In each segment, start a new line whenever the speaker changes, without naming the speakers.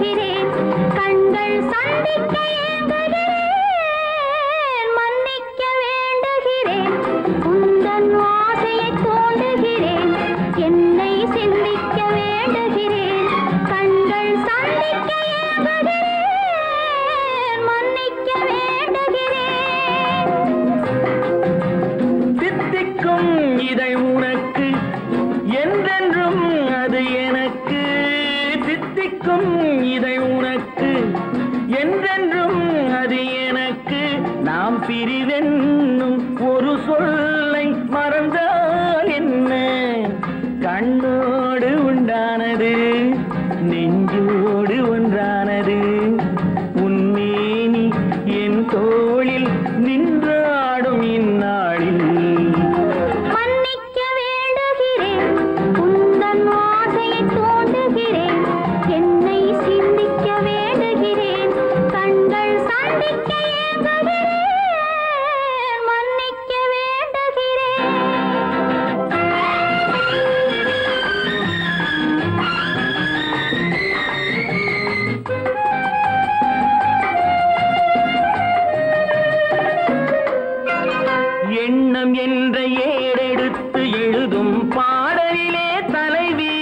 வேண்டுகிறேன் கண்கள் சந்திக்க ஏங்குகிறேன் மன்னிக்க வேண்டுகிறேன் உந்தன் ஆசையை தூண்டுகிறேன் என்னை சிந்திக்க வேண்டுகிறேன் கண்கள் சந்திக்க ஏங்குகிறேன் மன்னிக்க வேண்டுகிறேன்
சித்திக்கும் இதை உனக்கு என்றென்றும் அது எனக்கு சித்திக்கும் இதை உனக்கு என்றென்றும் அது எனக்கு நாம் பிரிவென்னும் ஒரு சொல்லை மறந்தால் என்ன கண்ணோடு உண்டானது நெஞ்சோடு ஒன்றானது உன்மேனி என் தோளில் நின்றாடும் இந்நாளில்
மன்னிக்க வேண்டுகிறேன் உந்தன் ஆசையை தூண்டுகிறேன் என்னை சிந்திக்க வேண்டுகிறேன் கண்கள் சந்திக்க ஏங்குகிறேன் மன்னிக்க வேண்டுகிறேன்
எண்ணம் என்ற ஏடெடுத்து எழுதும் பாடலிலே தலைவி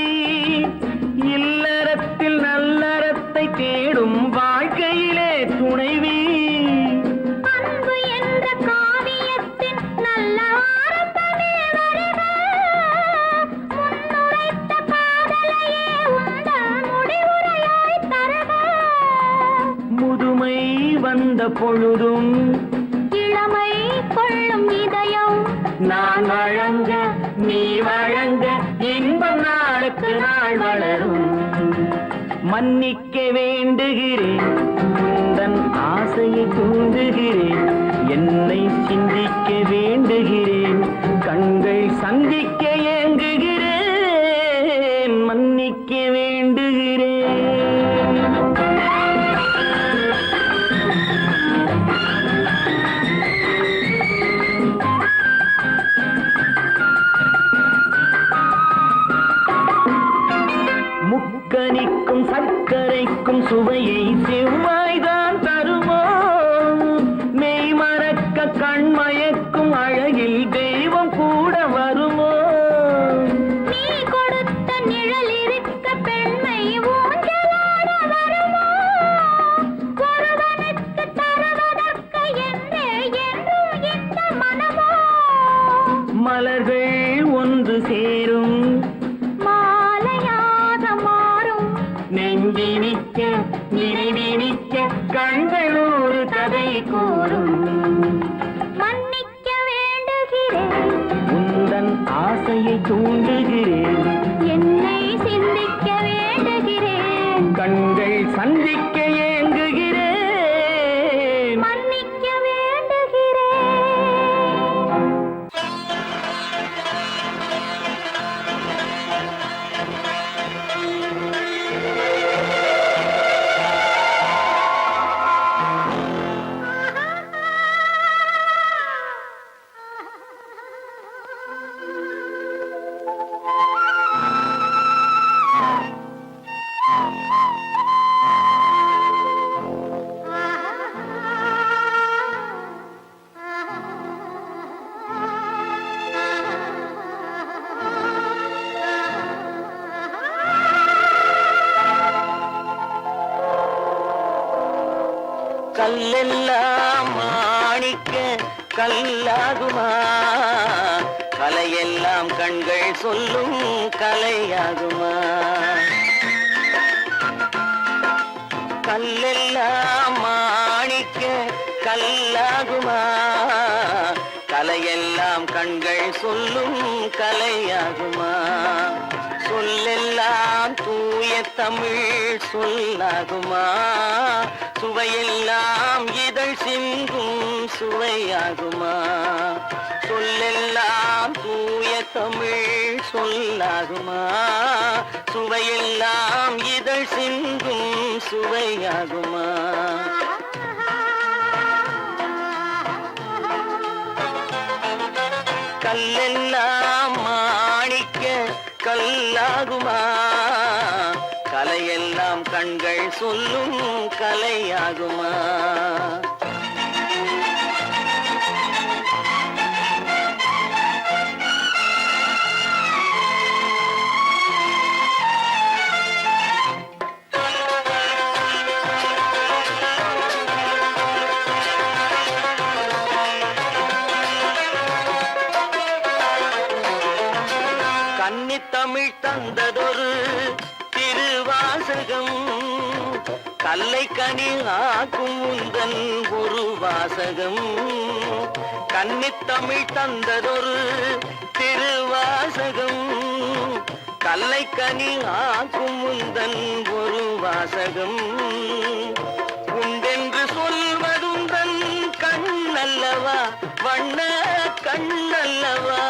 இல்லறத்தில் நல்லறத்தை தேடும் வாழ்க்கையிலே துணைவி
அன்பு என்ற காவியத்தின் நல்ல ஆரம்பமே வருக முன்னுரைத்த காதலையே உந்தன் முடிவுரையாய் தருக
முதுமை வந்த பொழுதும்
இளமை கொள்ளும் இதயம்
நான் வழங்க நீ வழங்க இன்பம் நாளுக்கு நாள் வளரும் மன்னிக்க வேண்டுகிறேன் உந்தன் ஆசையை தூண்டுகிறேன் என்னை சிந்திக்க வேண்டுகிறேன் கண்கள் சந்திக்க ஏங்குகிறேன் மன்னிக்க வேண்டுகிறேன் முக்கனிக்கும் சர்க்கரைக்கும் சுவையை செவ்வாய்தான் தருமோ மெய் மறக்க கண்மயக்கும் அழகில் தெய்வம் கூட வருமோ
நீ கொடுத்த நிழல் இருக்க பெண்மை ஊஞ்சலாட வருமோ ஒருவனுக்கு தருவதற்கு என்றே என்றும் இந்த மனமோ
மலர்கள் ஒன்று சேரும்
மாலையாக மாறும்
நெஞ்சினிக்க நினைவினிக்க கண்கள் ஒரு கதை கூறும்
மன்னிக்க வேண்டுகிறேன்
உந்தன் ஆசையை தூண்டுகிறேன்
என்னை சிந்திக்க வேண்டுகிறேன்
கண்கள் சந்திக்க ஏங்குகிறேன்
மன்னிக்க வேண்டுகிறேன்
கல்லெல்லாம் மாணிக்க கல்லாகுமா கலையெல்லாம் கண்கள் சொல்லும் கலையாகுமா கல்லெல்லாம் மாணிக்க கல்லாகுமா கலையெல்லாம் கண்கள் சொல்லும் கலையாகுமா சொல்லெல்லாம் தூய தமிழ் சொல்லாகுமா சுவையெல்லாம் இதழ் சிந்தும் சுவையாகுமா சொல்லெல்லாம் தூய தமிழ் சொல்லாகுமா சுவையெல்லாம் இதழ் சிந்தும் சுவையாகுமா கல்லெல்லாம் மாணிக்க கல்லாகுமா கலையெல்லாம் கண்கள் சொல்லும் கலையாகுமா? கன்னித்தமிழ் தந்ததொரு திருவாசகம், கல்லை கனி ஆக்கும் உந்தன் ஒரு வாசகம். கன்னித்தமிழ் தந்ததொரு திருவாசகம், கல்லை கனி ஆக்கும் உந்தன் ஒரு வாசகம். உண்டென்று சொல்வதுந்தன் கண்ணல்லவா, வண்ண கண்ணல்லவா.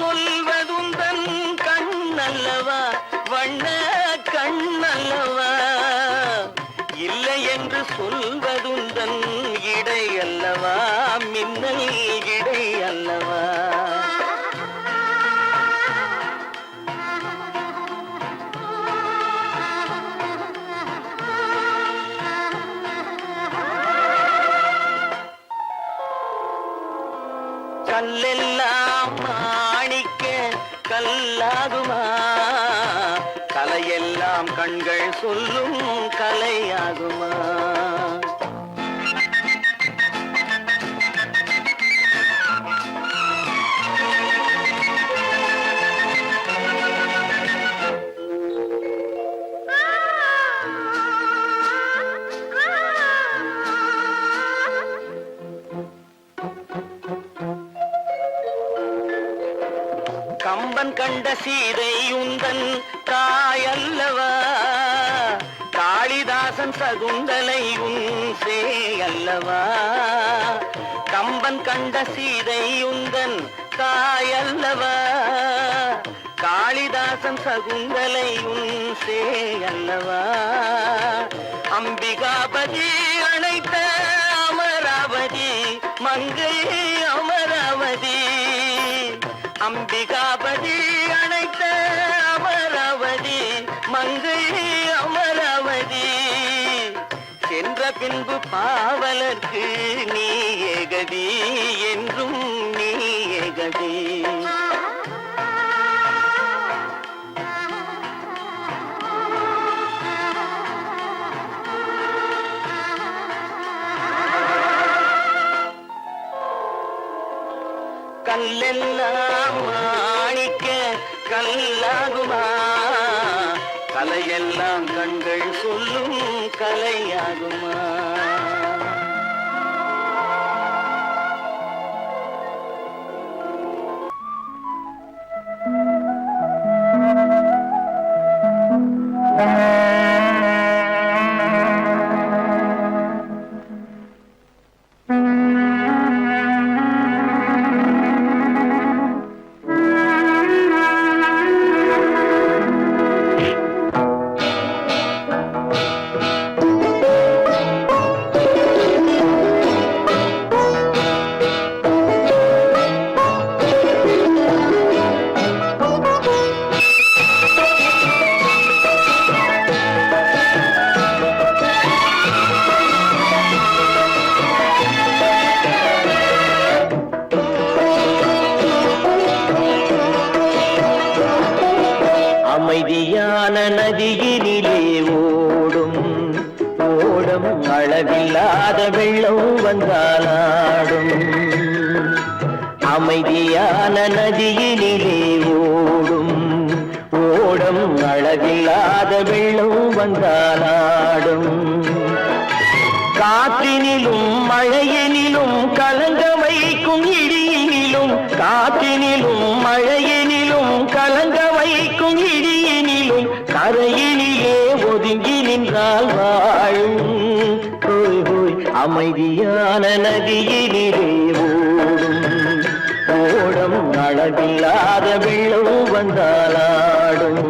சொல்வதுந்தன் கண்ணல்லவா, வண்ண கண்ணல்லவா. இல்லை என்று சொல்வதுந்தன் இடை அல்லவா, மின்னல் இடை அல்லவா. கல்லெல்லாம் மாணிக்க கல்லாகுமா, கலையெல்லாம் கண்கள் சொல்லும் கலையாகுமா? கம்பன் கண்ட சீதை உந்தன் தாயல்லவா, காளிதாசன் சகுந்தலை உன் சேயல்லவா. கம்பன் கண்ட சீதை உந்தன் தாயல்லவா, காளிதாசன் சகுந்தலை உன் சேயல்லவா. அம்பிகாபதி அழைத்த அமராவதி மங்கை அமராவதி. அம்பிகாபதி அழைத்த அமராவதி மங்கை அமராவதி. சென்ற பின்பு பாவலர்க்கு நீ ஏகதி, என்றும் நீ ஏகதி. கல்லெல்லாம் மாணிக்க கல்லாகுமா, கலையெல்லாம் கண்கள் சொல்லும் கலையாகுமா? அமைதியான நதியினிலே ஓடும் ஓடம், அளவில்லாத வெள்ளம் வந்தாலாடும். அமைதியான நதியினிலே ஓடும் ஓடம், அளவில்லாத வெள்ளம் வந்தாலாடும். காற்றினிலும் மழையினிலும் கலங்க வைக்கும் இடியினிலும், காற்றினிலும் மழையினிலும் கலங்க வைக்கும் இடியினிலும், கரையினிலே ஒதுங்கி நின்றால் வாழும். ஹோய் ஹோய் அமைதியான நதியினிலே ஓடும் ஓடம், அளவில்லாத வெள்ளம் வந்தாலாடும்.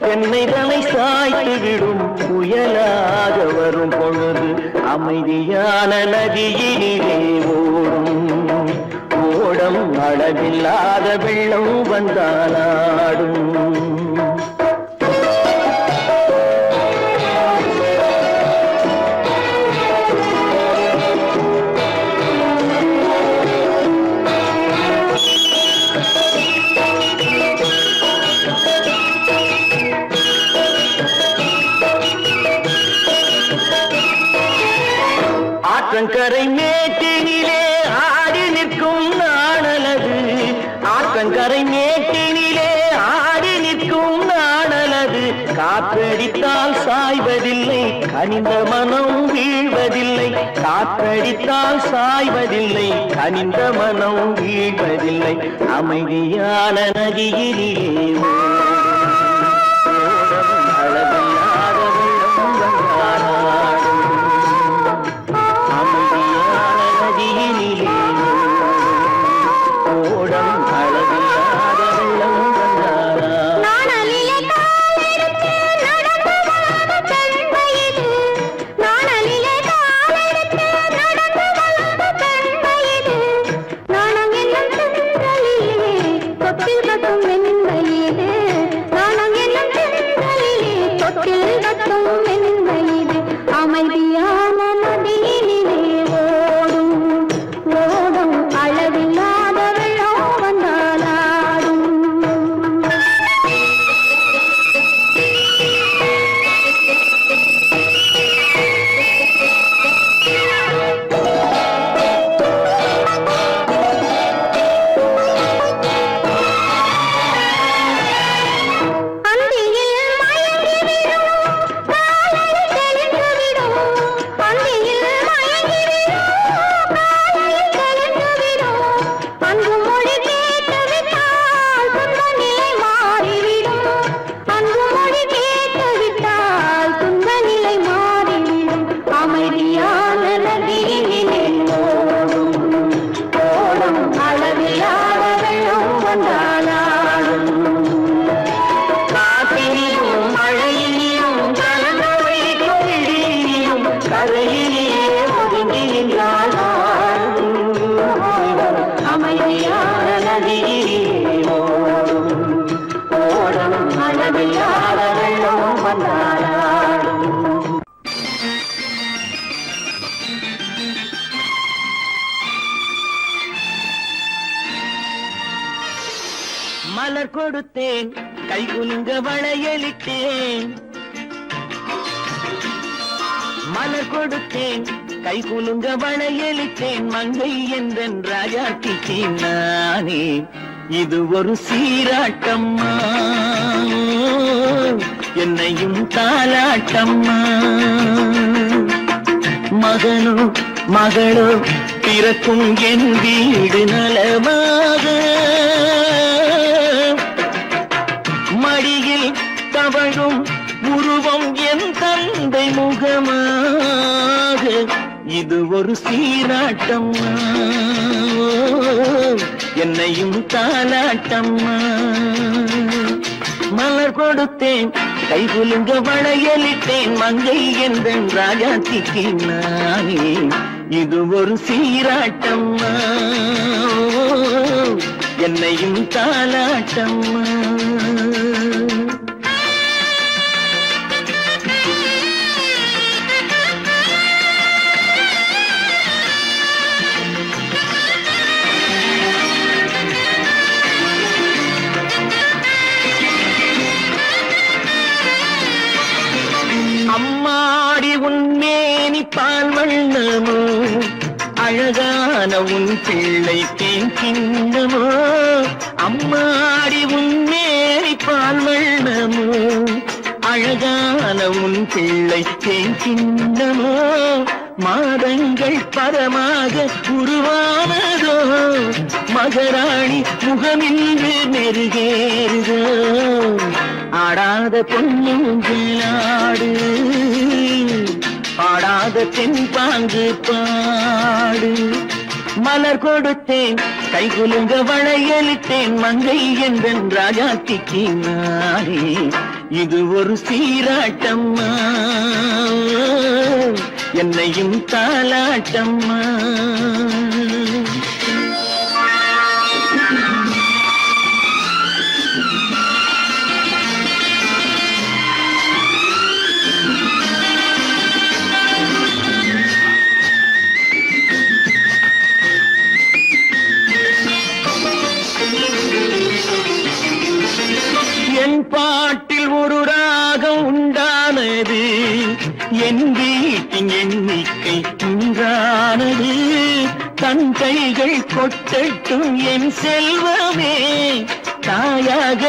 தென்னைதனை சாய்த்து விடும் புயலாக வரும் பொழுது அமைதியான நதியினிலே ஓடும் ஓடம் அளவில்லாத வெள்ளம் வந்தாலாடும். ஆற்றங்கரை மேட்டினிலே ஆடி நிற்கும் நாணலது ஆற்றங்கரை மேட்டினிலே ஆடி நிற்கும் நாணலது காற்றடித்தால் சாய்வதில்லை கனிந்த மனம் வீழ்வதில்லை காற்றடித்தால் சாய்வதில்லை கனிந்த மனம் வீழ்வதில்லை அமைதியான நதியிலே
அமைதியான நதியினிலே ஓடும் ஓடும் அளவில்லாத வெள்ளம் வந்தாலாடும்.
மலர் கொடுத்தேன் கைகுலுங்க வளையலிட்டேன் மலர் கொடுத்தேன் கைகுலுங்க வளையலிட்டேன் மங்கை என்றன் ராஜாத்திக்கு நானே இது ஒரு சீராட்டம்மா என்னையும் தாலாட்டம்மா மகனோ மகளோ பிறக்கும் என் வீடு நலமாக மடியில் தவழும் உருவம் என் தந்தை முகமாக இது ஒரு சீராட்டம்மா என்னையும் தாலாட்டம்மா மலர் கொடுத்தேன் கைகுலுங்க வளையலிட்டேன் மங்கை என்றன் ராஜாத்திக்கு நானே இது ஒரு சீராட்டம்மா என்னையும் தாலாட்டம்மா அம்மாடி உன்மேனி பால் வண்ணமோ அழகான உன் பிள்ளை தேன் கிண்ணமோ அம்மாடி உன்மேனி பால் வண்ணமோ அழகான உன் பிள்ளை தேன் கிண்ணமோ மாதங்கள் பரமாக உருவானதோ மகராணி முகமின்று நெருகேறுதோ ஆடாத பொன்னூஞ்சலாடு பாடாத தென்பாங்கு பாடு மலர் கொடுத்தேன் கைகுலுங்க வளையலிட்டேன் மங்கை என்றன் ராஜாத்திக்கு நானே இது ஒரு சீராட்டம்மா என்னையும் தாலாட்டம்மா. என் பாட்டில் ஒரு ராகம் உண்டானது, என் வீட்டின் எண்ணிக்கை உண்டானது. தன் கைகள் கொட்டட்டும் என் செல்வமே, தாயாக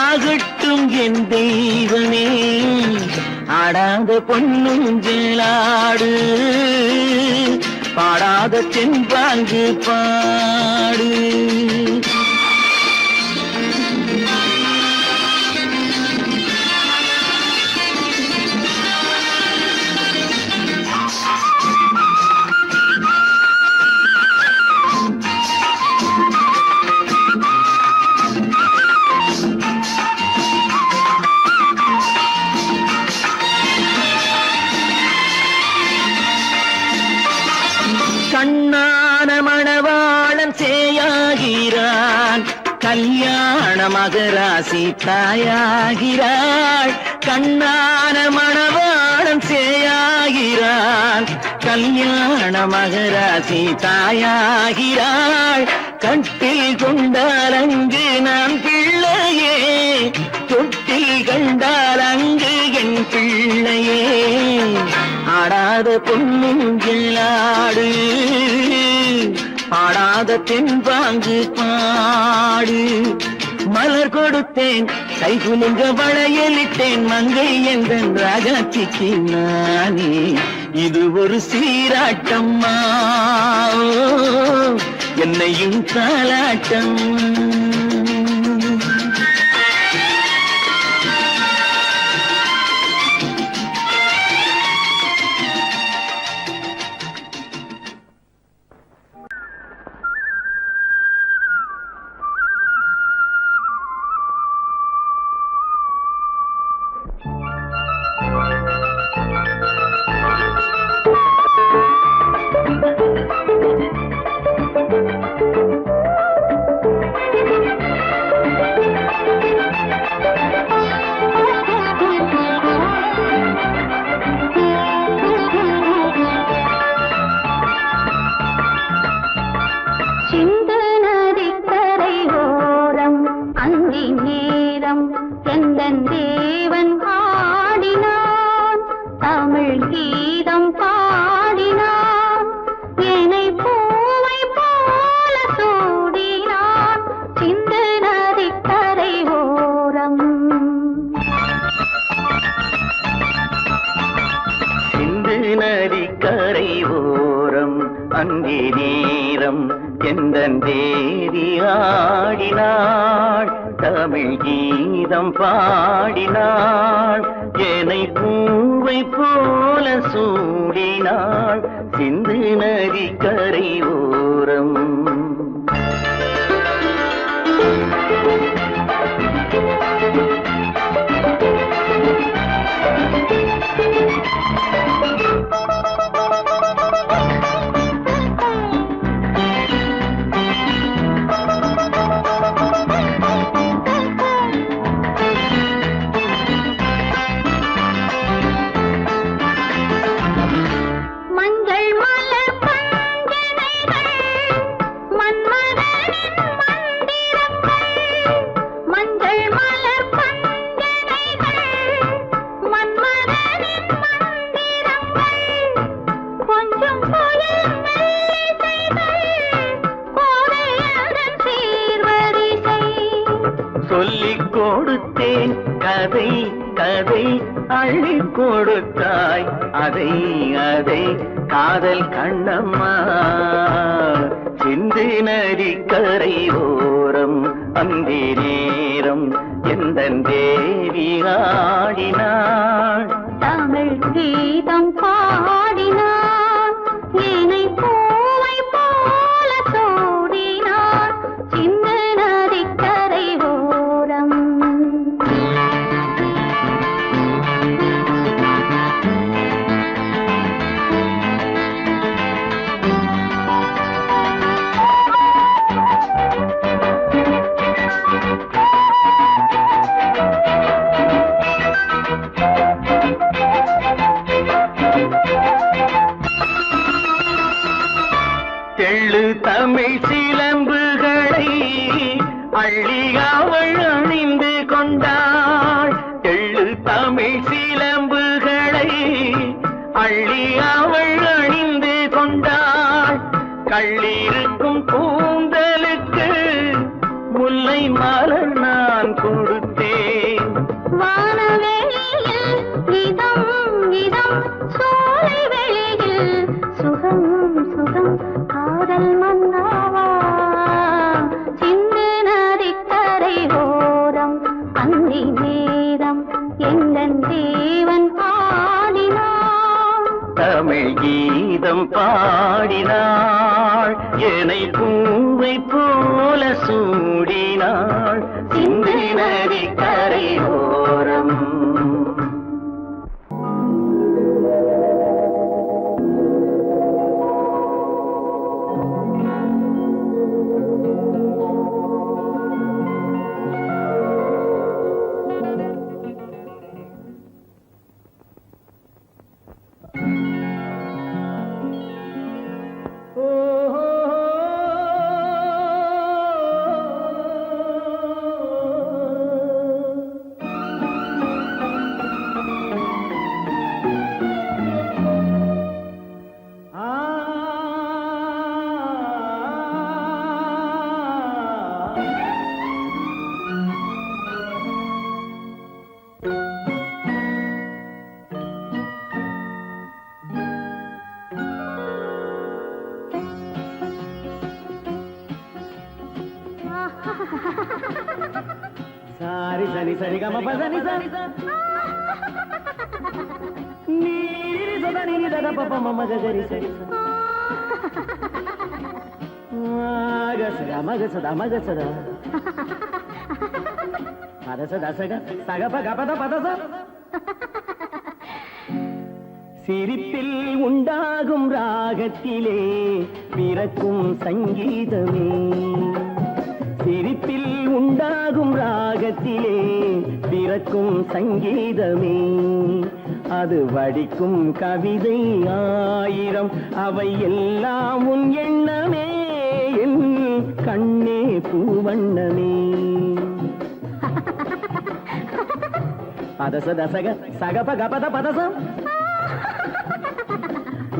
ஆகட்டும் என் தெய்வமே. ஆடாத பொன்னுஞ்சலாடு, பாடாத தென்பாங்கு பாடு. கண்ணான மணவாளன் சேயாகிறான், கல்யாண மகராசி தாயாகிறாள். கண்ணான மணவாளன் சேயாகிறான், கல்யாண மகராசி தாயாகிறாள். கட்டில் கொண்டால் அங்கு நான் பிள்ளையே, தொட்டில் கண்டால் அங்கு என் பிள்ளையே. ஆடாத பொன்னுஞ்சலாடு, பாடாத தென்பாங்கு பாடு. மலர் கொடுத்தேன் கைகுலுங்க வளையலிட்டேன், மங்கை எந்தன் ராஜாச்சிக்கு நானே. இது ஒரு சீராட்டம்மா என்னையும் தாலாட்டம். நதிக்கரை ஓரம் அங்கே நேரம் எந்தன் தேவி ஆடினாள், தமிழ் கீதம் பாடினாள். என்னை பூவை போல சூடினாள் சிந்து நதிக்கரை ஓரம். சொல்லிக் கொடுத்தேன் கதை கதை அள்ளி கொடுத்தாய் அதை அதை காதல் கண்ணம்மா. சிந்து நதிக்கரை ஓரம் அந்தி நேரம் எந்தன் தேவி ஆடினாள்,
தமிழ் கீதம் பாடினாள். என்னை பூவை போல சூடினாள் சிந்து நதிக்கரை ஓரம்.
சிலம்புகளை அள்ளி அவள் அணிந்து கொண்டாள். கள்ளிருக்கும் கூந்தலுக்கு முல்லை மலர் நான் கொடுத்தேன்.
வானவெளியில் இதம் இதம், சோலை வெளியில் சுகம் சுகம், காதல் மன்னாவா சிந்து நதிக்கரை ஓரம் அந்தி நேரம் எங்கள் தேவன் பாடினான்.
தமிழ் கீதம் பாடினாள், என்னை பூவை போல சூடினாள் சிந்து நதி கரையோரம்.
సారి సని సరి గమ పదని సని నీరి సదని ని దద పప మమ గరి సరి మగ సద పద సద సగ సగ పగ పద పద స. சிரிப்பில் உண்டாகும் ராகத்திலே பிறக்கும் சங்கீதமே, சிரிப்பில் உண்டாகும் ராகத்திலே பிறக்கும் சங்கீதமே, அது வடிக்கும் கவிதை ஆயிரம், அவை எல்லாம் உன் எண்ணமே, என் கண்ணே பூவண்ணமே. பதச தசக சகப கபத பதசம்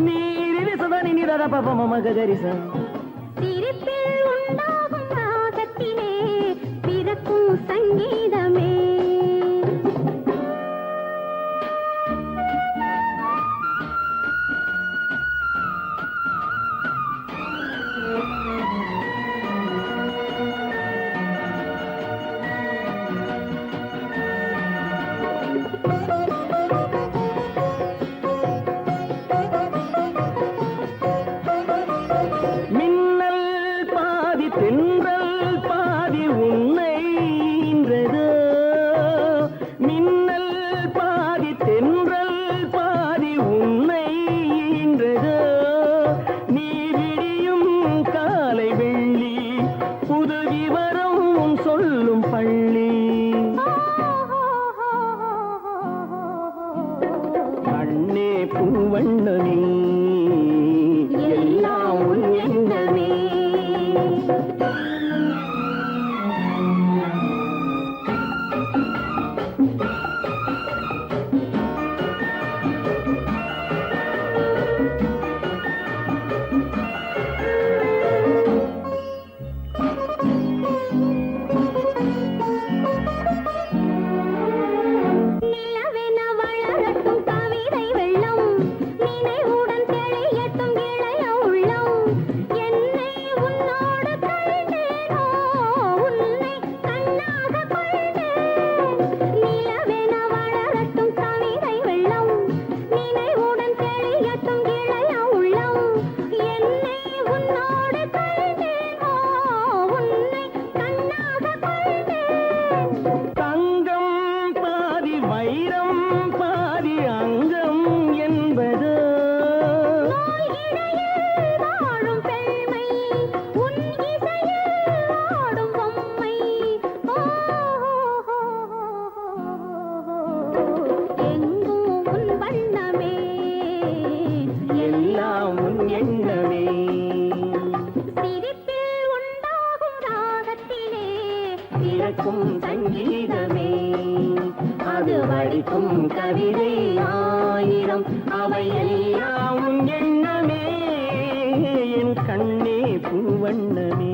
நீரி சதனி நிரத பப மம கரிச.
சிரிப்பில் உண்டாகும் ராகத்திலே பிறக்கும் சங்கீதமே.
தென்றல் பாதி உன்னை ஈன்றதோ, மின்னல் பாதி தென்றல் பாதி உன்னை ஈன்றதோ, நீ விடியும் காலை வெள்ளி புது விவரம் சொல்லும் பள்ளி, கண்ணே பூவண்ணமே எல்லாம் உன் எண்ணமே.
நிலவென வளரட்டும் கவிதை வெள்ளம், நினைவுடன்
ஆயிரம் அவை எல்லாம் உன் எண்ணமே என் கண்ணே பூவண்ணமே.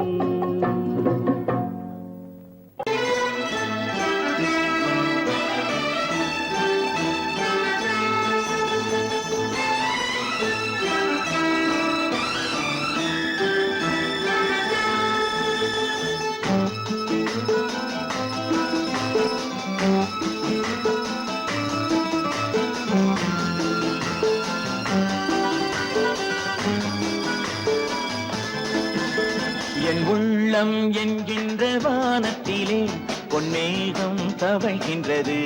என் உள்ளம் என்கின்ற வானத்திலே பொன்னேகம் தவழ்கின்றது.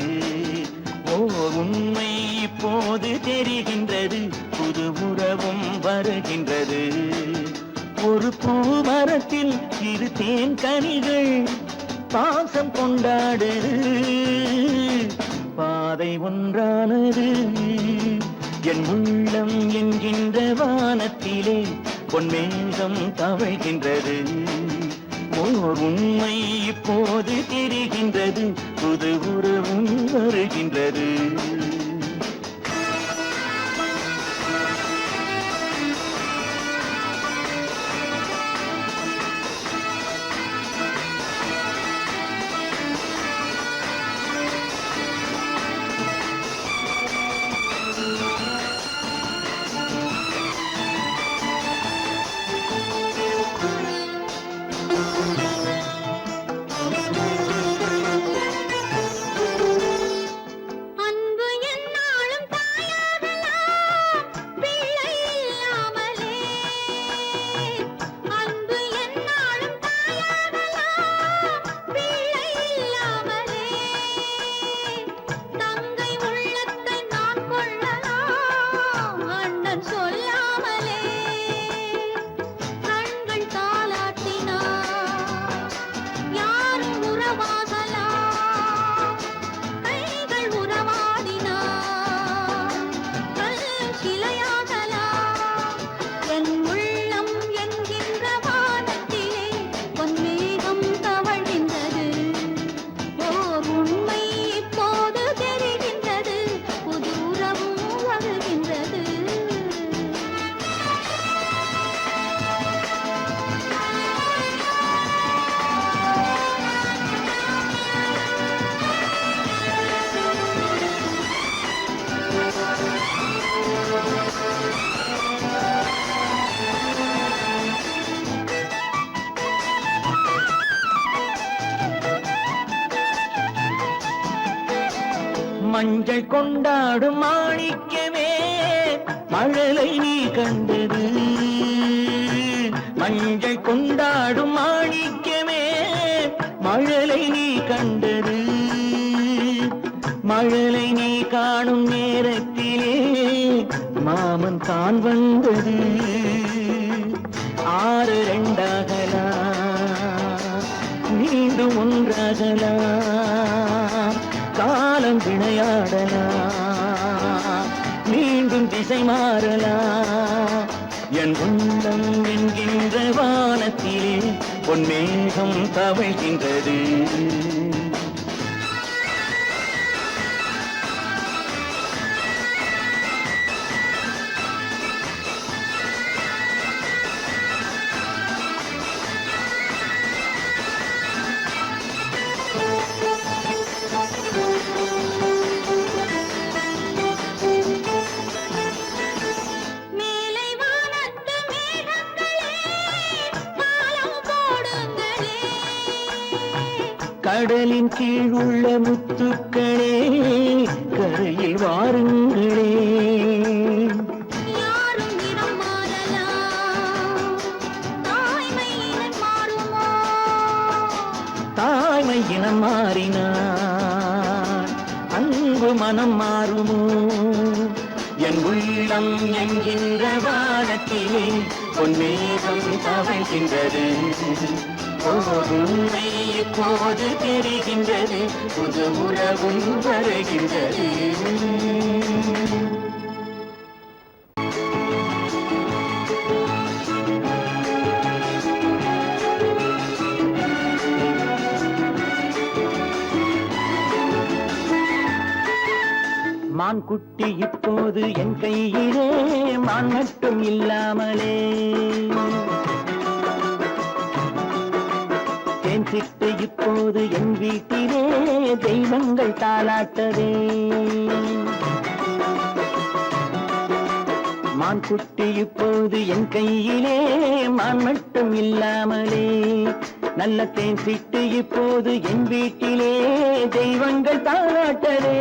ஓர் உண்மை இப்போது தெரிகின்றது, புது உறவும் வருகின்றது. ஒரு பூமரத்தில் இரு தேன் கனிகள் பாசம் கொண்டாடுது, பாதை ஒன்றானது. என் உள்ளம் என்கின்ற வானத்திலே பொன்மேகம் தவழ்கின்றது. ஓர் உண்மை இப்போது தெரிகின்றது, புது உறவும் வருகின்றது.
அன்பு என்னாலும் தாயாகலாம் பிள்ளை இல்லாமலே. அன்பு என்னாலும் தாயாகலாம் பிள்ளை இல்லாமலே. தங்கை உள்ளத்தை நான் கொள்ளலாம் அண்ணன் சொல்லாமலே. கண்கள் தாலாட்டினார் யாரும் உறவாகலாம், கைகள் உறவாடினார் கல்லும் சிலையாகலாம். என் உள்ளம் என்கின்ற வானத்திலே பொன்மேகம் தவழ்கின்றது. ஓர் உண்மை இப்போது தெரிகின்றது, புது உறவும் வருகின்றது.
மஞ்சள் கொண்டாடும் மாணிக்கமே மழலை நீ கண்டது. மஞ்சள் கொண்டாடும் மாணிக்கமே மழலை நீ கண்டது. மழலை நீ காணும் நேரத்திலே மாமன் தான் வந்தது. 6 2ஆகலாம், மீண்டும் ஒன்றாகலாம். காலம் விளையாடலாம், மீண்டும் திசை மாறலாம். என் உள்ளம் என்கின்ற வானத்திலே பொன்மேகம் தவழ்கின்றது.
மேலை வானத்து மேகங்களே காலம் போடுங்களே.
கடலின் கீழ் உள்ள முத்துக்களே கரையில் வாருங்களே.
யாரும் இனம் மாறலாம், தாய்மை இனம் மாறுமோ.
தாய்மை இனம் மாறினார் அன்பு மனம் மாறுமோ. என் உள்ளம் என்கின்ற வானத்திலே பொன்மேகம் தவழ்கின்றது. உண்மை இப்போது தெரிகின்றது, புது உறவும் வருகின்றது. மான் குட்டி இப்போது என் கையிலே மான் மட்டும் இல்லாமலே தேன் சிட்டு இப்போது என் வீட்டிலே தெய்வங்கள் தாலாட்டதே மான் குட்டி இப்போது என் கையிலே மான் மட்டும் இல்லாமலே நல்ல தேன் சிட்டு இப்போது என் வீட்டிலே தெய்வங்கள் தாலாட்டதே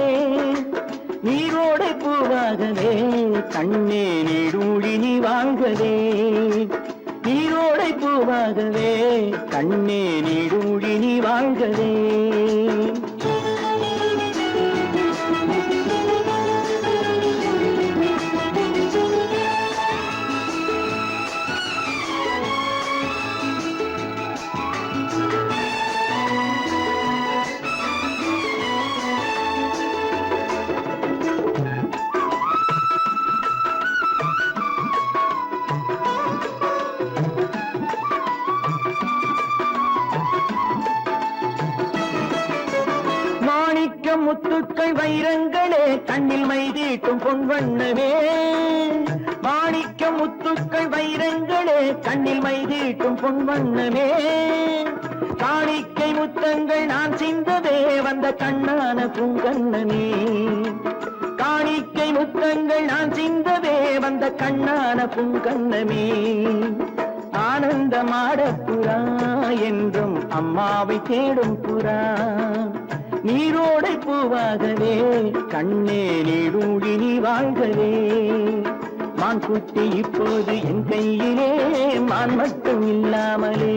நீரோடை பூவாகவே கண்ணே நீடூழி நீ வாழ்கவே நீரோடை பூவாகவே கண்ணே நீடூழி நீ வாழ்கவே முத்துக்கள் வைரங்களே கண்ணில் மைதீட்டும் பொன்வண்ணமே மாணிக்க முத்துக்கள் வைரங்களே கண்ணில் மைதீட்டும் பொன்வண்ணமே காணிக்கை முத்தங்கள் நான் சிந்தவே வந்த கண்ணான பூங்கண்ணனே காணிக்கை முத்தங்கள் நான் சிந்தவே வந்த கண்ணான பூங்கண்ணமே ஆனந்த மாடப்புறா என்றும் அம்மாவை தேடும் புறா நீரோடை பூவாகவே கண்ணே நீடூழி நீ வாழ்கவே மான் குட்டி இப்போது என் கையிலே மான் மட்டும் இல்லாமலே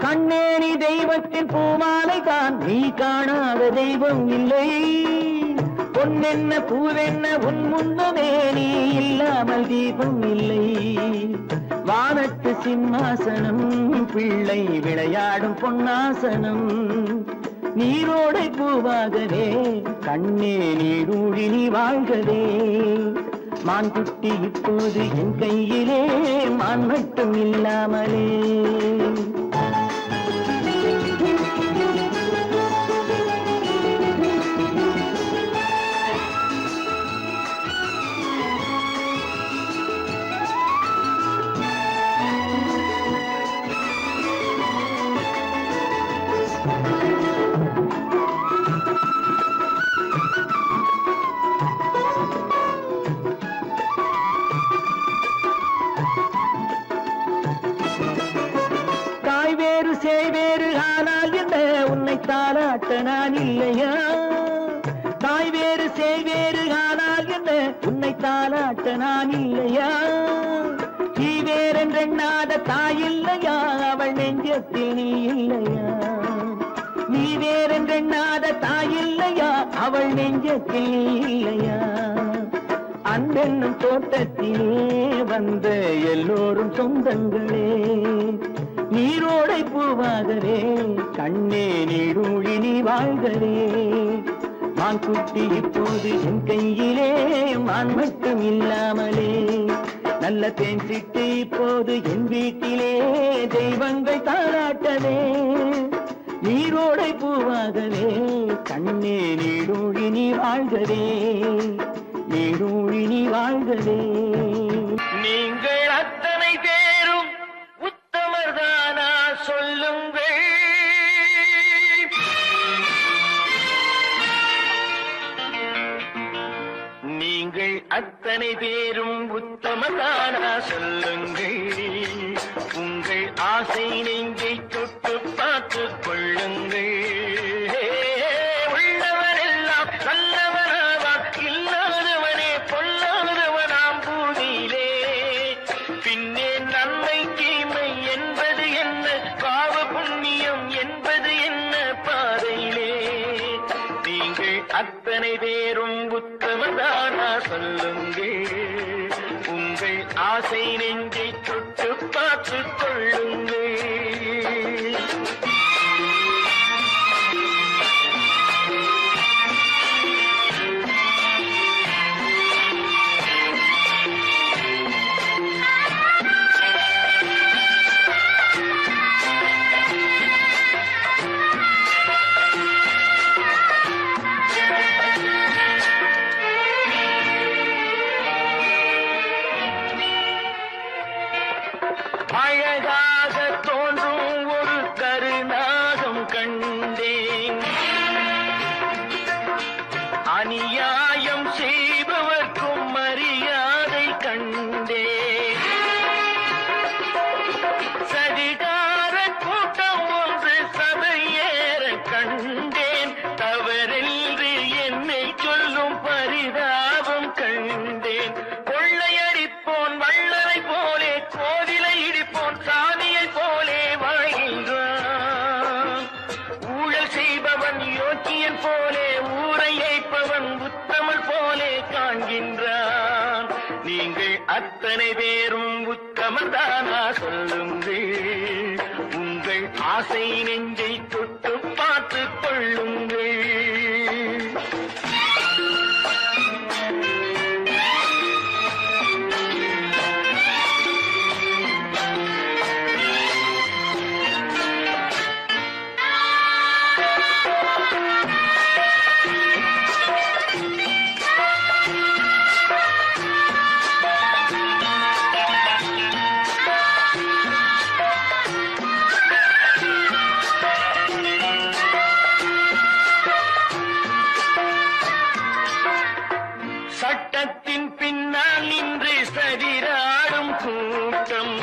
கண்ணேனி தெய்வத்தின் பூமாலை தான் நீ காணாத தெய்வம் இல்லை பொன்னென்ன பூவென்ன உன் முன்னமே நீ இல்லாமல் தீபம் இல்லை வானத்து சிம்மாசனம் பிள்ளை விளையாடும் பொன்னாசனம் நீரோடை பூவாகவே கண்ணே நீடூழி நீ வாழ்கவே மான் குட்டி இப்போது என் கையிலே மான் மட்டும் இல்லாமலே வேறு ஆனால் என்ன உன்னை தாராட்ட நான் இல்லையா தாய் வேறு வேறு ஆனால் என்ன உன்னை தாராட்ட நான் இல்லையா நீ வேறென்றெண்ணாத தாய் இல்லையா அவள் நெஞ்சத்தில் நீ இல்லையா நீ வேறென்றெண்ணாத தாய் இல்லையா அவள் நெஞ்சத்தில் நீ இல்லையா அன்பென்னும் தோட்டத்திலே வந்த எல்லோரும் சொந்தங்களே நீரோடை பூவாகவே கண்ணே நீடூழி நீ வாழ்கவே மான் குட்டி இப்போது என் கையிலே மான் மட்டும் இல்லாமலே நல்ல தேன் சிட்டு இப்போது என் வீட்டிலே தெய்வங்கள் தாராட்டவே நீரோடை பூவாகவே கண்ணே நீடூழி நீ வாழ்கவே நீடூழி நீ வாழ்கவே நீங்கள் அத்தனை பேரும் உத்தமர்தானா சொல்லுங்கள் நீங்கள் அத்தனை பேரும் உத்தமர்தானா சொல்லுங்கள் உங்கள் ஆசை நெஞ்சை தொட்டு பார்த்துக் கொள்ளுங்கள் உள்ளவரெல்லாம் நல்லவனாவான் இல்லாதவனே பொல்லாதவனாம் பூதியிலே பின்னே நன்மை தீமை என்பது என்ன பாவ புண்ணியம் என்பது என்ன பாதையிலே நீங்கள் அத்தனை பேரும் உத்தமதானா சொல்லுங்கள், உங்கள் ஆசை நெஞ்சை தொட்டு பார்த்துக் கொள்ளுங்கள். அழகாக தோன்றும் ஒரு கருநாகம் கண்டேன், அநியாயம் செய்பவர்க்கும் மரியாதை கண்டேன். சதிகார கூட்டம் ஒன்று சபையேற கண்டேன், தவறென்று என்னை சொல்லும் பரிதாபம் கண்டேன். கொள்ளையடிப்போன் வள்ளலை போலே, கோவிலை இடிப்போன் சாமியை போலே வாழ்கின்றான். ஊழல் செய்பவன் யோக்கியன் போலே, ஊரை ஏய்ப்பவன் உத்தமன் போலே காண்கின்றான். நீங்கள் அத்தனை பேரும் உத்தமன் தானா சொல்லுங்கள், உங்கள் ஆசை நெஞ்சை தொட்டு பார்த்துக் கொள்ளுங்கள். சட்டத்தின் பின்னால் நின்று சதிராடும் கூட்டம்,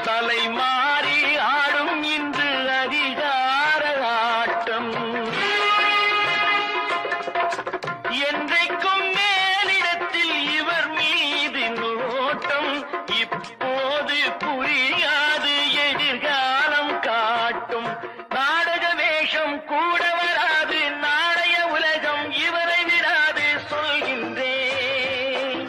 தலைமாறி ஆடும் இன்று அதிகார ஆட்டம். என்றைக்கும் மேலிடத்தில் இவர் மீது நோட்டம், இப்போது புரியாது எதிர்காலம் காட்டும். நாடக வேஷம் கூட வராது, நாளைய உலகம் இவரை விடாது சொல்கின்றேன்.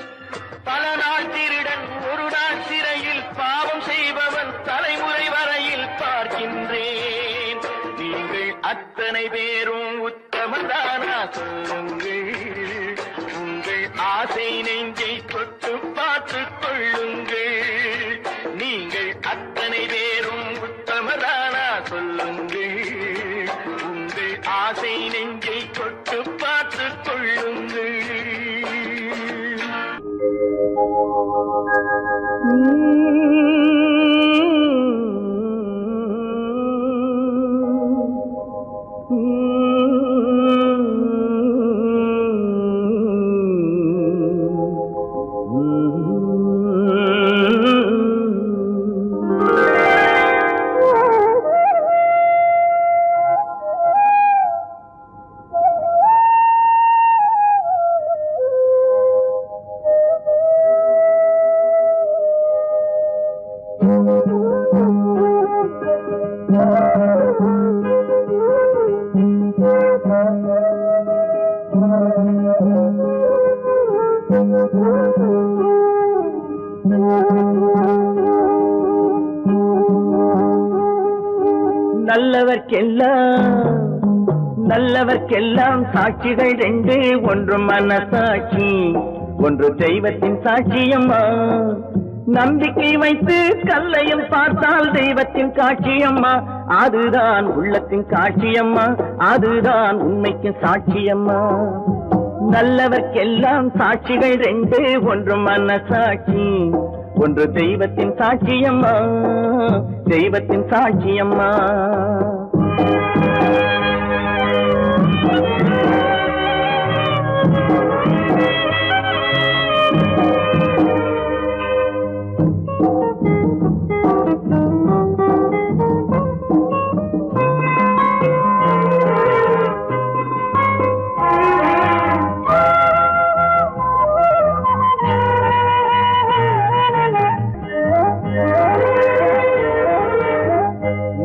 பல நாள் திருடன் ஒரு நாள் சிறையில், பாவம் செய்பவன் தலைமுறை வரையில் பார்க்கின்றேன். நீங்கள் அத்தனை பேரும் உத்தமதானா சொல்லுங்கள், உங்கள் ஆசை நெஞ்சை தொட்டு பார்த்துக் கொள்ளுங்கள். நீங்கள் அத்தனை பேரும் உத்தமதானா சொல்லுங்கள், உங்கள் ஆசை நெஞ்சை தொட்டு பார்த்துக் கொள்ளுங்கள். நல்லவர்க்கெல்லாம் சாட்சிகள் ரெண்டு, ஒன்று மனசாட்சி, ஒன்று தெய்வத்தின் சாட்சியம்மா. நம்பிக்கை வைத்து கல்லையும் பார்த்தால் தெய்வத்தின் காட்சியம்மா, அதுதான் உள்ளத்தின் காட்சியம்மா, அதுதான் உண்மைக்கு சாட்சியம்மா. நல்லவர்க்கெல்லாம் சாட்சிகள் ரெண்டு, ஒன்று மனசாட்சி, ஒன்று தெய்வத்தின் சாட்சியம்மா, தெய்வத்தின் சாட்சியம்மா.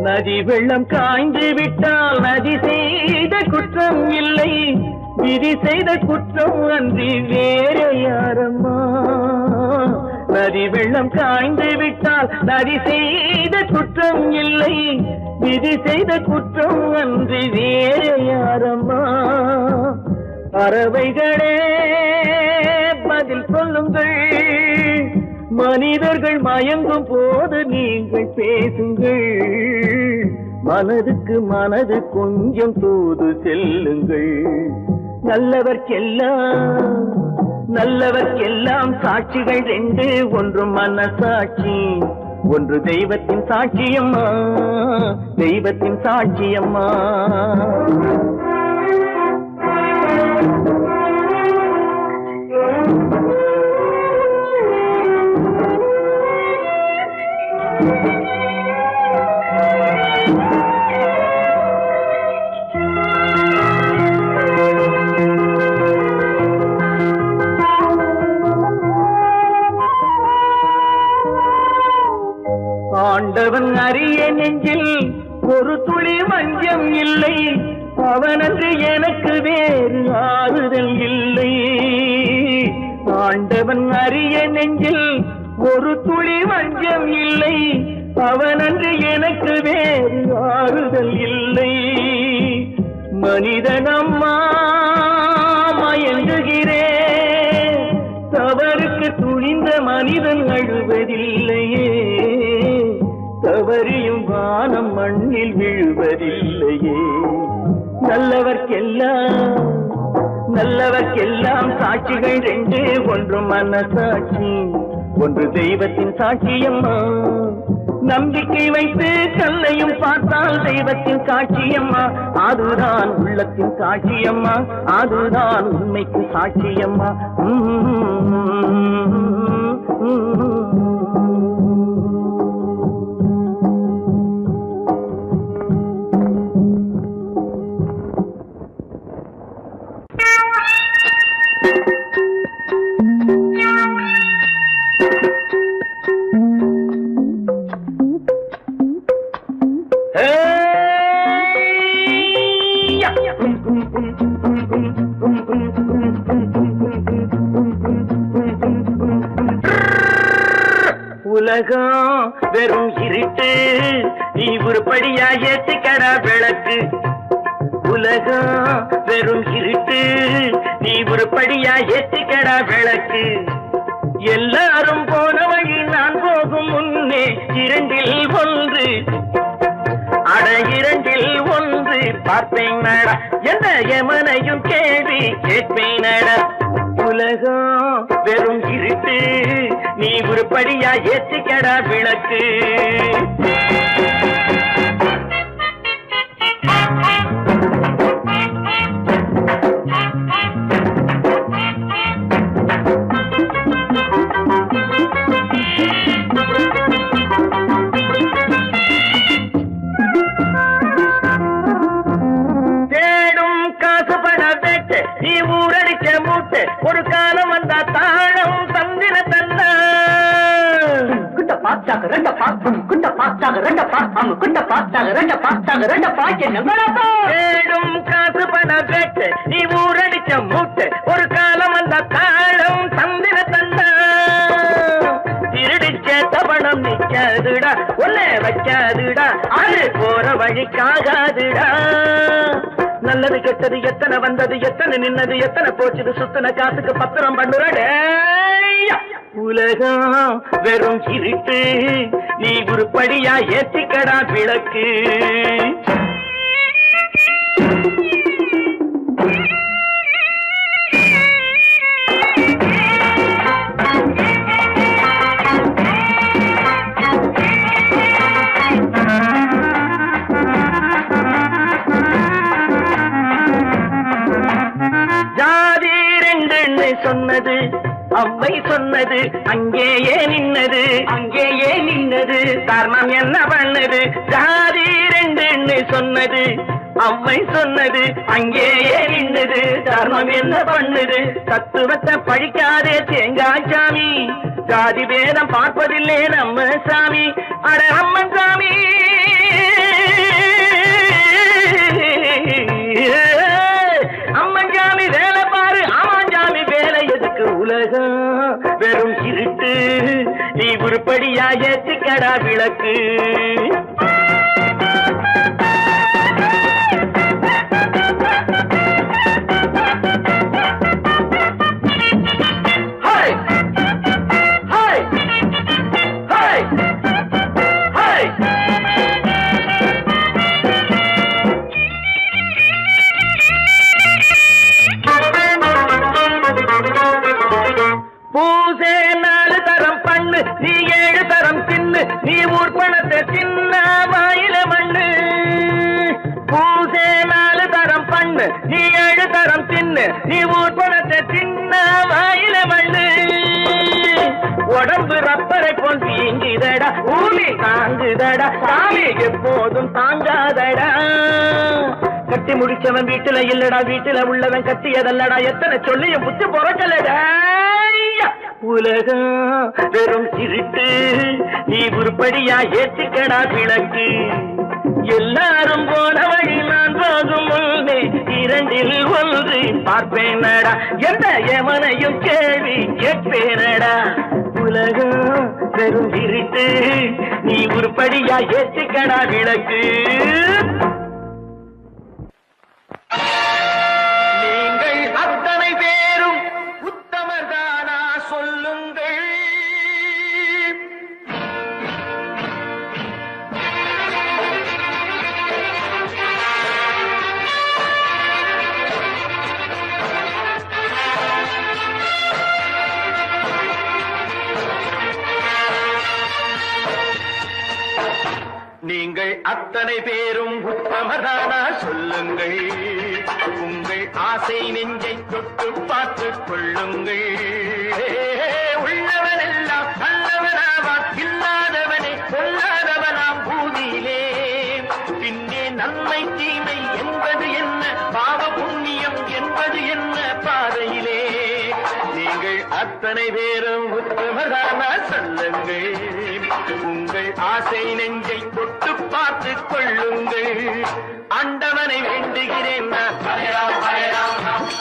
நதி வெள்ளம் காய்ந்து விட்டால் நதி செய்த குற்றம் இல்லை, விதி செய்த குற்றம் அன்றி வேற யாரம்மா நதி வெள்ளம் காய்ந்து விட்டால் நதி செய்த குற்றம் இல்லை விதி செய்த குற்றம் அன்றி வேற யாரம்மா பறவைகளே பதில் சொல்லுங்கள் மனிதர்கள் மயங்கும் போது நீங்கள் பேசுங்கள் மனதுக்கு மனது கொஞ்சம் தூது செல்லுங்கள் நல்லவர்க்கெல்லாம் சாட்சிகள் ரெண்டு ஒன்று மனசாட்சி ஒன்று தெய்வத்தின் சாட்சியம்மா தெய்வத்தின் சாட்சியம்மா ஆண்டவன் அறிய நெஞ்சில் ஒரு துளி வஞ்சம் இல்லை அவனன்று எனக்கு வேறு ஆறுதல் இல்லை ஆண்டவன் அறிய நெஞ்சில் ஒரு துளி வஞ்சம் இல்லை அவனன்று எனக்கு வேறு ஆறுதல் இல்லை மனிதனம்மா மயங்குகிறேன் தவறுக்கு துணிந்த மனிதன் அழுவதில்லையே தவறியும் வானம் மண்ணில் விழுவதில்லையே நல்லவர்க்கெல்லாம் சாட்சிகள் ரெண்டு ஒன்று மனசாட்சி ஒன்று தெய்வத்தின் சாட்சியம்மா நம்பிக்கை வைத்து கல்லையும் பார்த்தால் தெய்வத்தின் சாட்சியம்மா அதுதான் உள்ளத்தின் சாட்சியம்மா அதுதான் உண்மைக்கு சாட்சியம்மா உலகம் வெறும் இருட்டு நீ உருப்படியா ஏத்திக்கடா விளக்கு உலகம் வெறும் இருட்டு நீ உருப்படியா ஏத்திக்கடா விளக்கு எல்லாரும் போன வழி நான் போகும் முன்னே இரண்டில் ஒன்று அட இரண்டில் ஒன்று பார்ப்பேன் நட எந்த எமனையும் கேள்வி கேட்பேன் நட உலகம் வெறும் இருட்டு நீ உருப்படியா ஏத்திக்கடா விளக்கு ஒரு காலம் வந்தா தாழம் தந்திர தந்தா குட்ட பாச்சாக ரெண்ட பாக்கும் குட்ட பாச்சாக ரெண்ட பாக்கும் குட்ட பாச்சாக ரெண்ட பாச்சாக ரெண்ட பாக்க தேடும் காசு பண பேட்டு நீ ஊரடிச்ச மூட்டு ஒரு காலம் வந்தா தாழம் தந்திர தந்தா திருடிச்ச தபணம் நிக்காதுடா ஒன்னே வைக்காதுடா அது போற வழிக்காகாதுடா நல்லது கெட்டது எத்தனை வந்தது எத்தனை நின்னது எத்தனை போச்சுது சுத்தன காசுக்கு பத்திரம் பண்ணுறடே உலகம் வெறும் இருட்டு நீ உருப்படியா ஏத்திக்கடா விளக்கு சொன்னது அவ்வை சொன்னது அங்கேயே நின்னது தர்மம் என்ன பண்ணது ஜாதி ரெண்டு சொன்னது அவ்வை சொன்னது அங்கேயே நின்னது தர்மம் என்ன பண்ணுது தத்துவத்தை பழிக்காதே தேங்காய் சாமி ஜாதி பேதம் பார்ப்பதில்லை நம்ம சாமி அட அம்மன் சாமி அம்மன் சாமி நீ உருப்படியா ஏத்திக்கடா விளக்கு. பூசே 4 தரம் பண்ணு, நீ 7 தரம் தின்னு, நீ ஊர்பணத்தை தின்ன வாயில மண்ணு. பூசே 4 தரம் பண்ணு, நீ 7 தரம் தின்னு, நீ ஊர்பணத்தை தின்ன வாயில மண்ணு. உடம்பு ரப்பரை போல் வீங்குதடா, ஊமி தாங்குதடா, சாமி எப்போதும் தாங்காதடா. கட்டி முடிச்சவன் வீட்டுல இல்லடா, வீட்டுல உள்ளவன் கட்டியதல்லடா, எத்தனை சொல்லியும் புத்தி பொறக்கலடா. உலகம் வெறும் திருட்டு, நீ உருப்படியா ஏத்திக்கடா விளக்கு. எல்லாரும் போன வழி நான் போகும் முன்னே 2ல் 1 பார்ப்பேனடா, எந்த எவனையும் கேள்வி கேட்பேனடா. உலகம் வெறும் திருட்டு, நீ உருப்படியா ஏத்திக்கடா விளக்கு. நீங்கள் அத்தனை பேரும் உத்தமர்தானா சொல்லுங்கள். நீங்கள் அத்தனை பேரும் உத்தமதானா சொல்லுங்கள். உங்கள் ஆசை நெஞ்சை தொட்டு பார்த்துக் கொள்ளுங்கள். உள்ளவனெல்லாம் நல்லவனாவான், இல்லாதவனே கொல்லாதவனாம் பூமியிலே. பின்னே நன்மை தீமை என்பது என்ன, பாவ புண்ணியம் என்பது என்ன பாதையிலே. நீங்கள் அத்தனை பேரும் உத்தமதானா சொல்லுங்கள். உங்கள் ஆசை நெஞ்சை தொட்டு பார்த்துக் கொள்ளுங்கள். ஆண்டவனை வேண்டுகிறேன் நான்,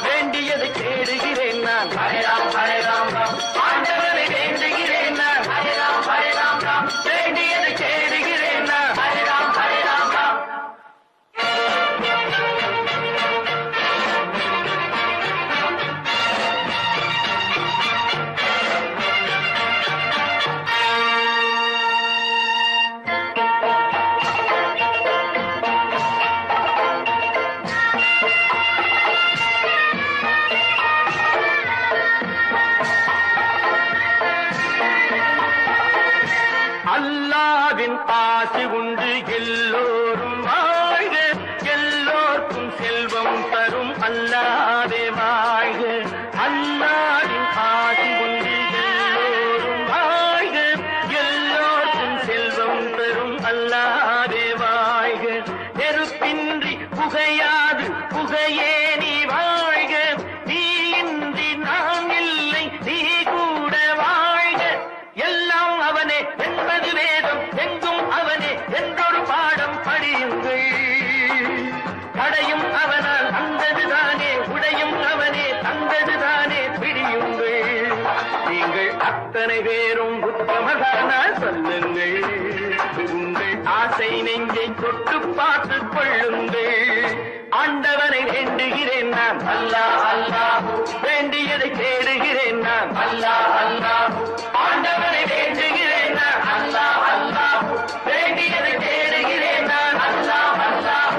வேண்டியது கேடுகிறேன் நான். ஆண்டவனை வேண்டுகிறேன் நான், வேண்டியது கேடுகிறேன் நான். அல்லாவின் ஆசி உண்டு எல்லோரும் வாழ்க, எல்லோருக்கும் செல்வம் தரும் அல்லாவே வாழ்க. அல்லாவின் ஆசி உண்டு எல்லோரும் வாழ்க, எல்லோருக்கும் செல்வம் தரும் அல்லாவே வாழ்க. நெருப்பின்றி புகையாது புகையே நீ வாழ்க, நீ இன்றி நான் இல்லை நீ கூட வாழ்க. எல்லாம் அவனே என்பது வேதம், எங்கும் அவனே என்றொரு பாடம் படியுங்கள். கடையும் அவனால் அந்ததுதானே, உடையும் அவனே தந்ததுதானே பிடியுங்கள். நீங்கள் அத்தனை பேரும் உத்தமதானா சொல்லுங்கள். உங்கள் ஆசை நெஞ்சை தொட்டு பார்த்துக் கொள்ளுங்கள். ஆண்டவனை வேண்டுகிறேன் நான், அல்லாஹ் அல்லாஹ், வேண்டியதை கேடுகிறேன் நான், அல்லாஹ் அல்லாஹ். ஆண்டவனை வேண்டுகிறேன் நான், அல்லாஹ் அல்லாஹ், வேண்டியதை கேடுகிறேன் நான், அல்லாஹ் அல்லாஹ்.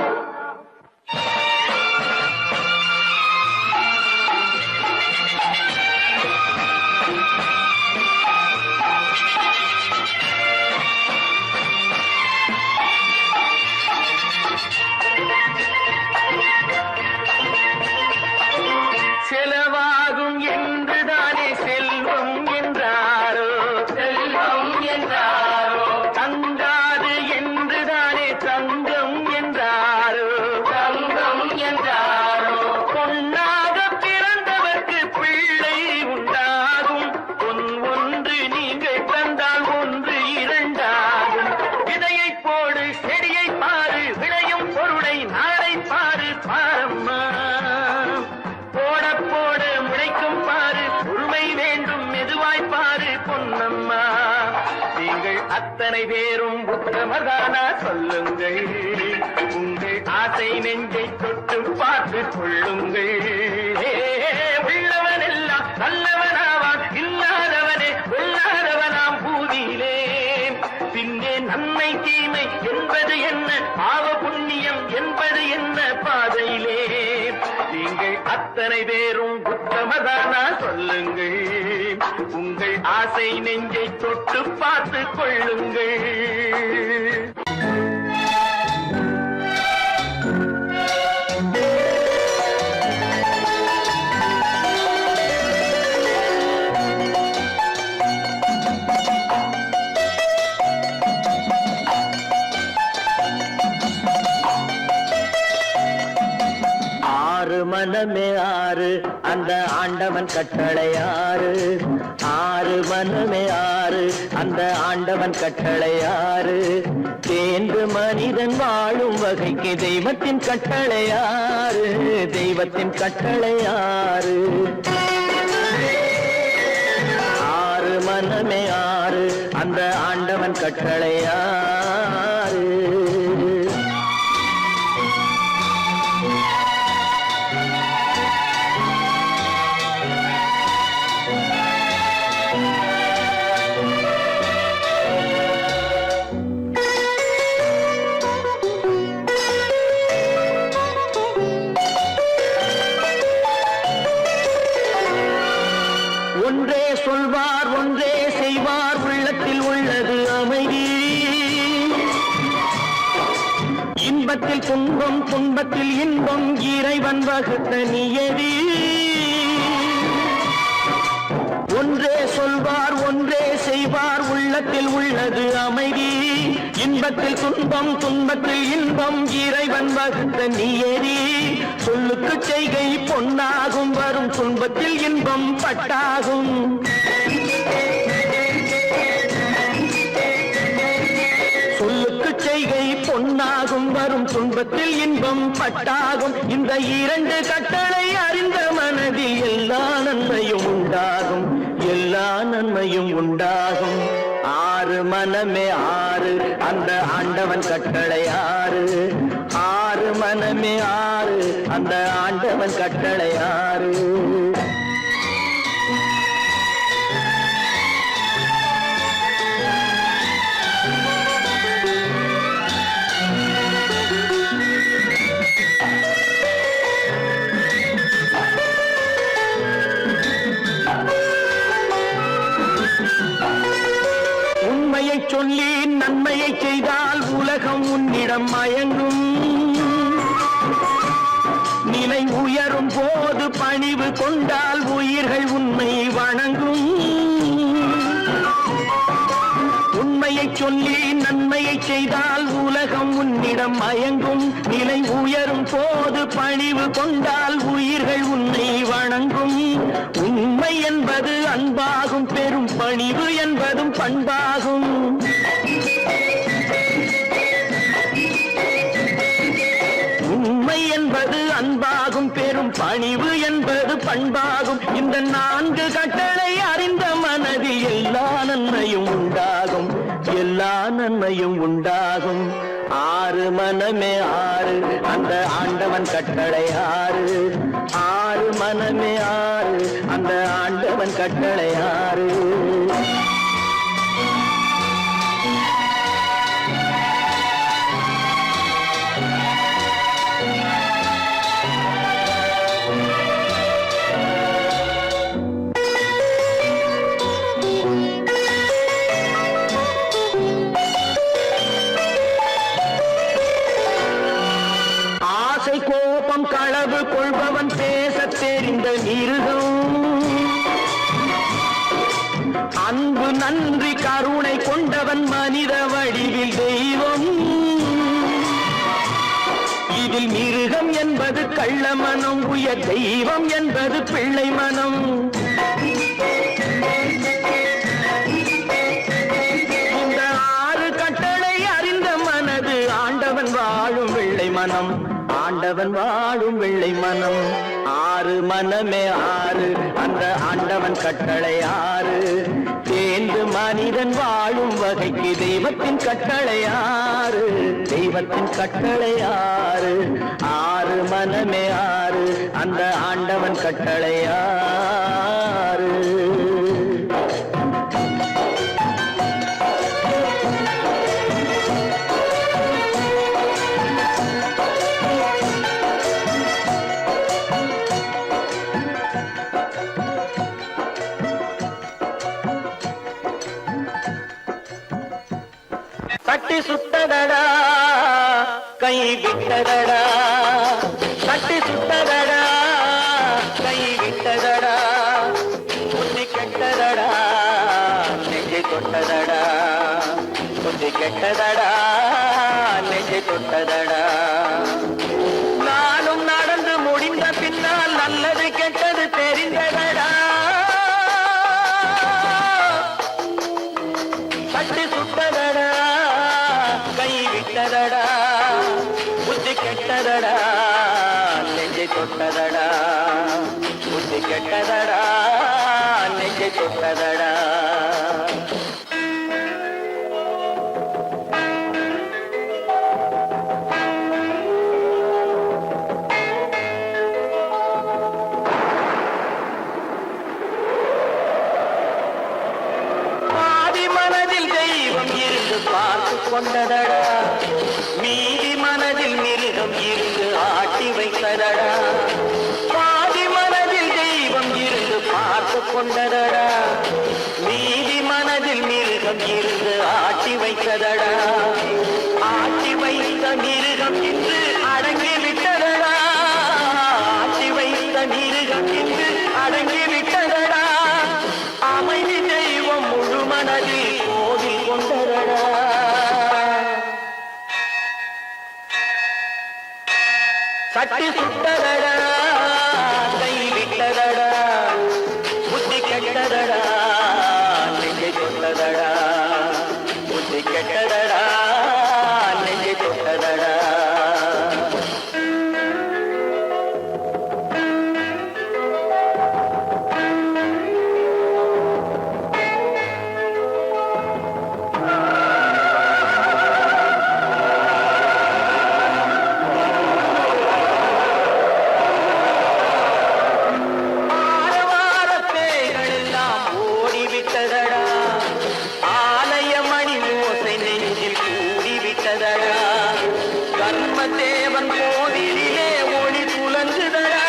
அத்தனை பேரும் உத்தமதானா சொல்லுங்கள். உங்கள் ஆசை நெஞ்சை தொட்டு பார்த்து கொள்ளுங்கள். உள்ளவன் எல்லாம் நல்லவனாவான், இல்லாதவனே கொல்லாதவனாம் பூதியிலே. பின்னே நன்மை தீமை என்பது என்ன, பாவ புண்ணியம் என்பது என்ன பாதையிலே. நீங்கள் அத்தனை பேரும் உத்தமதானா சொல்லுங்கள். உங்கள் ஆசை நெஞ்சை தொட்டு பார்த்து கொள்ளுங்கள்.
மனமே ஆறு அந்த ஆண்டவன் கட்டளை ஆறு. ஆறு மனமே ஆறு அந்த ஆண்டவன் கட்டளை ஆறு. தேர்ந்து மனிதன் வாழும் வகைக்கு தெய்வத்தின் கட்டளை ஆறு. தெய்வத்தின் கட்டளை ஆறு. ஆறு மனமே ஆறு அந்த ஆண்டவன் கட்டளை ஆறு. ஒன்றே சொல்வார் ஒன்றே செய்வார், உள்ளத்தில் உள்ளது அமைதி. இன்பத்தில் துன்பம் துன்பத்தில் இன்பம், இறைவன் வகுத்த நியதி. ஒன்றே சொல்வார் ஒன்றே செய்வார், உள்ளத்தில் உள்ளது அமைதி. இன்பத்தில் துன்பம் துன்பத்தில் இன்பம், இறைவன் வகுத்த நியதி. சொல்லுக்கு செய்கை பொன்னாகும், வரும் துன்பத்தில் இன்பம் பட்டாகும். சொல்லுக்கு செய்கை பொன்னாகும், வரும் துன்பத்தில் இன்பம் பட்டாகும். இந்த இரண்டு கட்டளை அறிந்த மனதில் எல்லா நன்மையும் உண்டாகும். எல்லா நன்மையும் உண்டாகும். ஆறு மனமே ஆறு அந்த ஆண்டவன் கட்டளை ஆறு. ஆறு மனமே ஆறு அந்த ஆண்டவன் கட்டளை ஆறு. உண்மையை சொல்லி நன்மையை செய்தால் உலகம் உன்னிடம் மயங்கும். நிலை உயரும் போது பணிவு கொண்டால் உயிர்கள் உன்னை வணங்கும். உண்மையை சொல்லி நன்மையை செய்தால் உலகம் உன்னிடம் மயங்கும். நிலை உயரும் போது பணிவு கொண்டால் உயிர்கள் உன்னை வணங்கும். உண்மை என்பது அன்பாகும், பெரும் பணிவு என்பதும் பண்பாகும். உண்மை என்பது அன்பாகும், பெரும் பணிவு என்பது பண்பாகும். இந்த நான்கு கட்டளை அறிந்த மனதில் எல்லா நன்மையும் உண்டாகும். எல்லா நன்மையும் உண்டாகும். ஆறு மனமே ஆறு அந்த ஆண்டவன் கட்டளை ஆறு. ஆறு மனமே ஆறு அந்த ஆண்டவன் கட்டளை ஆறு. கோபம் களவு கொள்பவன் பேசத் தெரிந்த மிருகம். அன்பு நன்றி கருணை கொண்டவன் மனித வடிவில் தெய்வம். இதில் மிருகம் என்பது கள்ள மனம், உயர் தெய்வம் என்பது பிள்ளை மனம். இந்த ஆறு கட்டளை அறிந்த மனது ஆண்டவன் வாழும் வெள்ளை மனம். ஆண்டவன் வாழும் வெள்ளை மனம். ஆறு மனமே ஆறு அந்த ஆண்டவன் கட்டளை ஆறு. தேர்ந்து மனிதன் வாழும் வகைக்கு தெய்வத்தின் கட்டளையாறு, தெய்வத்தின் கட்டளையாறு. ஆறு மனமே ஆறு, அந்த ஆண்டவன் கட்டளையாறு. தட்டி சுட்டதடா கை விட்டதடா, தட்டி சுட்டதடா கை விட்டதடா, புத்தி கெட்டதடா நெஞ்சை தொட்டதடா, புத்தி கெட்டதடா நெஞ்சை தொட்டதடா. நானும் நடந்து முடிந்த பின்னால் நல்லது கெட்டது தெரிந்ததடா. தட்டி சுட்டதடா கை விட்டதடா, புத்தி கெட்டதடா நெஞ்சை தொட்டதடா, புத்தி கெட்டதடா நெஞ்சை தொட்டதடா. பார்த்து கொண்டதடா, மீதி மனதில் மிருகம் இருந்து ஆட்டி வைத்ததடா. பாதி மனதில் தெய்வம் இருந்து பார்த்து கொண்டதடா, மீதி மனதில் மிருகம் இருந்து ஆட்டி வைத்ததடா. ஆட்டி வைத்த மிருகம் இன்று அடங்கி விட்டதடா, ஆட்டி வைத்த மிருகம் இன்று அடங்கி விட்டதடா. அமைதி தெய்வம் முழு மனதில் கோவில் கொண்டதடா. தட்டி சுட்டதடா கை விட்டதடா, புத்தி கெட்டதடா நெஞ்சை தொட்டதடா, புத்தி கெட்டதடா நெஞ்சை தொட்டதடா. தர்மதேவன் கோவிலிலே ஒளி புலங்குதடா,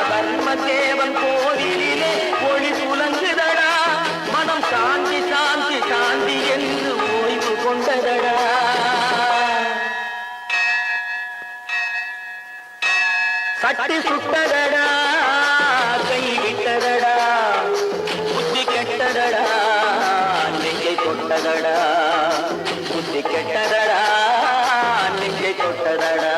தர்மதேவன் கோவிலிலே ஒளி புலங்குதடா. மனம் சாந்தி சாந்தி சாந்தி என்று ஓய்வு கொண்டதடா. தட்டி சுட்டதடா கை விட்டதடா, புத்தி கெட்டதடா நெஞ்சை தொட்டதடா, புத்தி கெட்டதடா நெஞ்சை தொட்டதடா.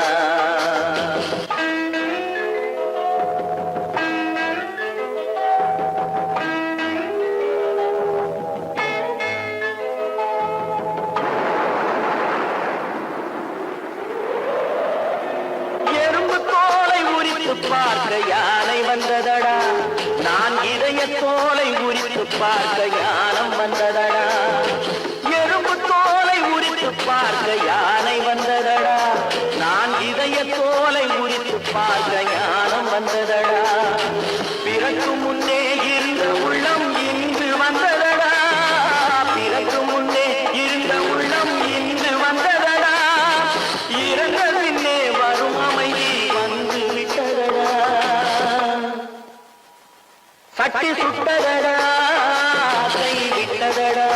எறும்பு தோலை உரித்து பார்க்க யானை வந்ததடா, நான் இதய தோலை உரித்து பார்க்க ஞானம் வந்ததடா. எறும்பு தோலை உரித்து பார்க்க யானை வந்ததடா, நான் இதய தோலை உரித்து பார்க்க ஞானம் வந்ததடா. பிறக்கு முன்னே இருந்த உள்ளம் இன்று வந்ததடா, பிறக்கு முன்னே இருந்த உள்ளம் இன்று வந்ததடா. இறந்த பின்னே வரும் அமைதி வந்து விட்டதடா. தட்டி சுட்டதடா கை விட்டதடா,